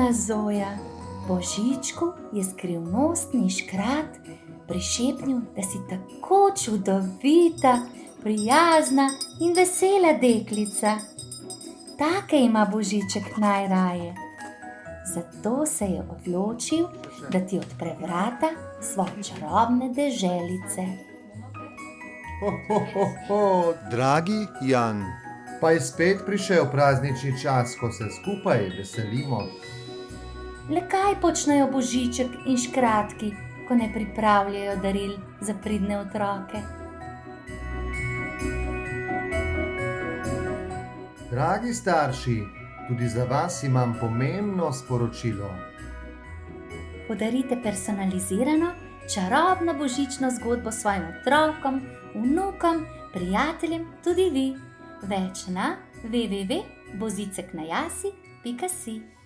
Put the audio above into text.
mala Zoja. Božičku je skrivnostni škrat prišepnil, da si tako čudovita, prijazna in vesela deklica. Take ima Božiček najraje. Zato se je odločil, da ti odpre vrata svoje čarobne deželice. Dragi Jan, Pa je spet prišel praznični čas, ko se skupaj veselimo. Le kaj počnejo Božiček in škratki, ko ne pripravljajo daril za pridne otroke? Dragi starši, tudi za vas imam pomembno sporočilo. Podarite personalizirano, čarobno božično zgodbo svojim otrokom, vnukom, prijateljem, tudi vi. Več na www.boziceknajasi.si.